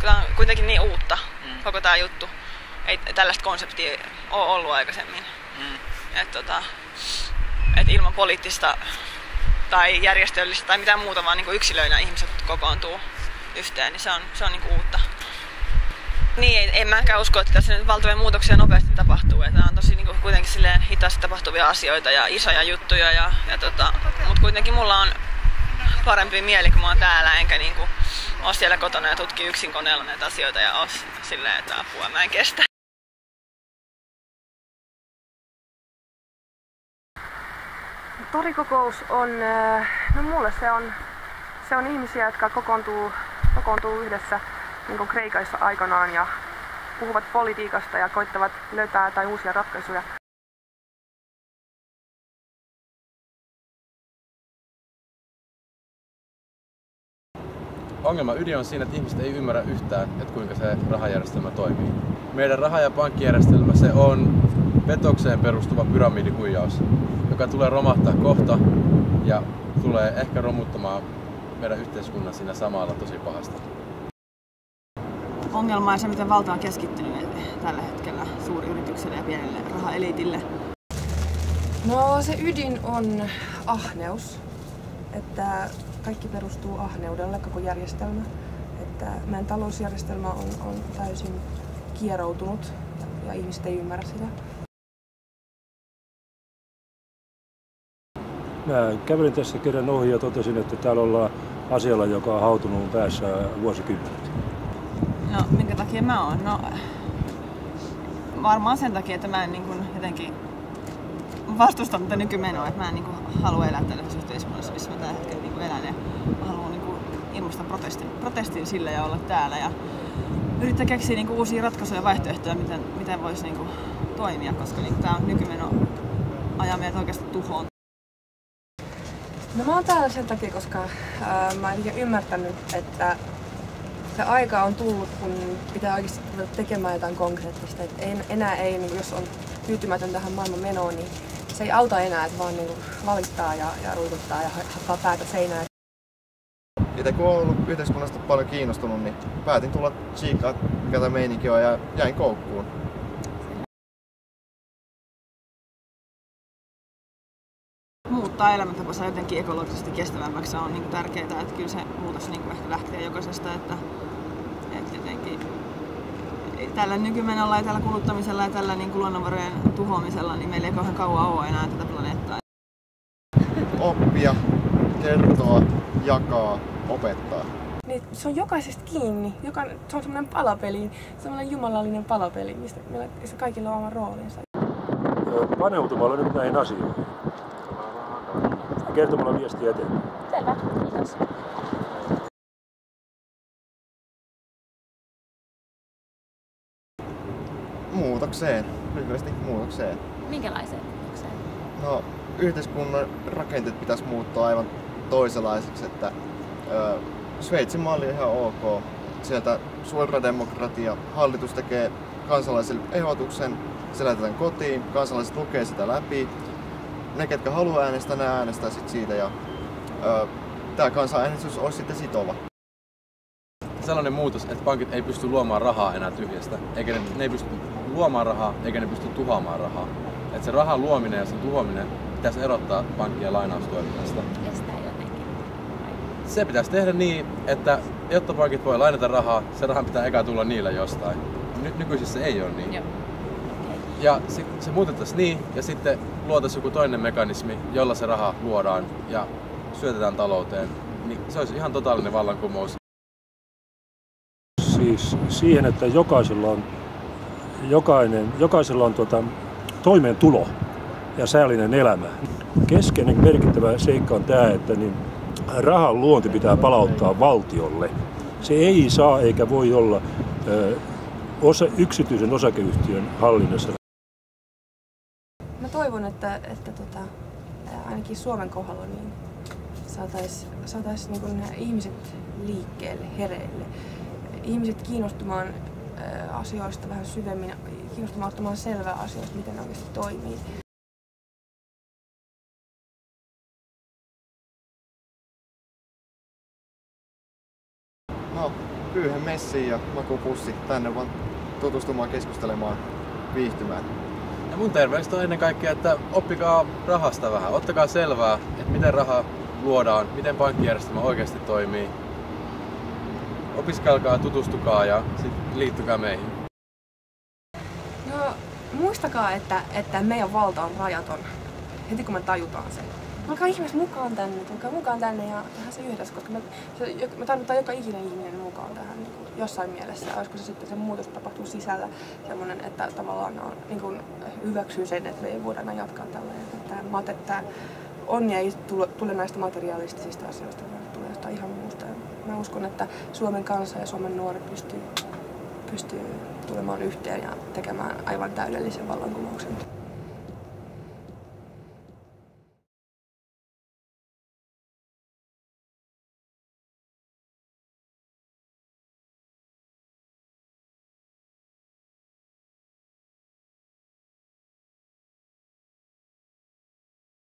Tämä on kuitenkin niin uutta, koko tämä juttu. Ei tällaista konseptia ole ollut aikaisemmin. Et ilman poliittista tai järjestöllistä tai mitään muuta, vaan niin yksilöinä ihmiset kokoontuu yhteen, niin se on niin uutta. Niin, en mäkään usko, että tässä nyt valtavia muutoksia nopeasti tapahtuu. Tämä on tosi niin kuitenkin silleen hitaasti tapahtuvia asioita ja isoja juttuja. Mutta kuitenkin mulla on parempi mieli, kun mä oon täällä, enkä niin kuin ole siellä kotona ja tutki yksin koneella näitä asioita ja ole silleen, että apua, mä en kestä. Torikokous on, no mulle se on ihmisiä, jotka kokoontuu yhdessä niin kuin Kreikassa aikanaan ja puhuvat politiikasta ja koittavat löytää tai uusia ratkaisuja. Ongelman ydin on siinä, että ihmiset ei ymmärrä yhtään, että kuinka se rahajärjestelmä toimii. Meidän raha- ja pankkijärjestelmä se on petokseen perustuva pyramidihuijaus, joka tulee romahtaa kohta ja tulee ehkä romuttamaan meidän yhteiskunnan siinä samalla tosi pahasti. Ongelma on se, miten valta on keskittynyt tällä hetkellä suuryritykselle ja pienelle rahaeliitille. No se ydin on ahneus, että kaikki perustuu ahneudelle, koko järjestelmä. Että meidän talousjärjestelmä on täysin kieroutunut ja ihmiset ei ymmärrä sitä. Mä kävelin tässä kerran ohi ja totesin, että täällä ollaan asialla, joka on hautunut päässä vuosikymmenet. No, minkä takia mä oon? No, varmaan sen takia, että mä en niin kuin jotenkin vastusta tätä nykymenoa, että mä en niin kuin halua elää tällaisessa yhteiskunnassa, missä mä tällä hetkellä niin kuin elän. Ja mä haluan niin kuin ilmaista protestin sillä ja olla täällä ja yrittää keksiä niin kuin uusia ratkaisuja ja vaihtoehtoja, miten voisi niin kuin toimia, koska niin tämä nykymeno ajaa meidät oikeasti tuhoon. No mä oon täällä sen takia, koska mä en ymmärtänyt, että se aika on tullut, kun pitää oikeasti tekemään jotain konkreettista. Että enää ei, niin jos on tyytymätön tähän maailman menoon, niin se ei auta enää, että vaan niin valittaa ja ruikuttaa ja hakkaa päätä seinään. Itse kun olen ollut yhteiskunnasta paljon kiinnostunut, niin päätin tulla tsiikkaa, mikä tämä meininki on, ja jäin koukkuun. Muuttaa elämäntapansa jotenkin ekologisesti kestävämmäksi on niin tärkeää, että kyllä se muutos niin ehkä lähtee jokaisesta, että jotenkin tällä nykymenolla ja tällä kuluttamisella ja tällä niin luonnonvarojen tuhoamisella niin meillä ei kauhean kauan ole enää tätä planeettaa. Oppia, kertoa, jakaa, opettaa. Niin, se on jokaisesta kiinni. Se on semmoinen palapeli, semmoinen jumalallinen palapeli, mistä kaikilla on oma roolinsa. Paneutumalla nyt näihin asioihin. Kertomalla viestiä eteenpäin. Selvä, kiitos. Muutokseen, lyhyesti muutokseen. Minkälaiseen muutokseen? No, yhteiskunnan rakenteet pitäisi muuttaa aivan toisenlaiseksi, että Sveitsin malli on ihan ok. Sieltä suora demokratia, hallitus tekee kansalaisille ehdotuksen, se lähetetään kotiin, kansalaiset lukee sitä läpi. Ne, ketkä haluaa äänestää, ne äänestää sit siitä ja tämä kansanäänestys olisi sitten sitova. Sellainen muutos, että pankit ei pysty luomaan rahaa enää tyhjästä, eikä ne ei pysty luomaan rahaa, eikä ne pysty tuhoamaan rahaa. Että se rahan luominen ja sen tuhoaminen pitäisi erottaa pankkien lainaustoiminnasta. Estää jotenkin. Se pitäisi tehdä niin, että jotta pankit voi lainata rahaa, se rahan pitää eka tulla niillä jostain. Nykyisin se ei ole niin. Joo. Ja se muutettaisiin niin, ja sitten luotaisiin joku toinen mekanismi, jolla se raha luodaan ja syötetään talouteen. Niin se olisi ihan totaalinen vallankumous. Siis siihen, että jokaisella on toimeentulo ja säällinen elämä. Keskeinen merkittävä seikka on tämä, että niin rahan luonti pitää palauttaa valtiolle. Se ei saa eikä voi olla yksityisen osakeyhtiön hallinnassa. Mä toivon, että ainakin Suomen kohdalla niin saataisiin niin ihmiset liikkeelle, hereille. Ihmiset kiinnostumaan asioista vähän syvemmin, kiinnostumaan ottamaan selvää asioista, miten ne oikeasti toimii. No, pyyhe messiin ja makupussi tänne vaan tutustumaan, keskustelemaan, viihtymään. Ja mun terveistä on ennen kaikkea, että oppikaa rahasta vähän. Ottakaa selvää, että miten raha luodaan, miten pankkijärjestelmä oikeasti toimii. Opiskelkaa, tutustukaa ja sitten liittykää meihin. No, muistakaa, että meidän valta on rajaton heti kun me tajutaan sen. Tulkaa ihmeessä mukaan tänne ja tehdään se yhdessä, koska me tarvitaan joka ikinen ihminen mukaan tähän niin kuin jossain mielessä. Olisiko se sitten se muutos tapahtuu sisällä semmoinen, että tavallaan on, niin kuin hyväksyy sen, että me ei voida enää jatkaa tällä. Että onni ei tule näistä materialistisista asioista, vaan tulee jostain ihan muusta. Ja mä uskon, että Suomen kansa ja Suomen nuoret pystyy tulemaan yhteen ja tekemään aivan täydellisen vallankumouksen.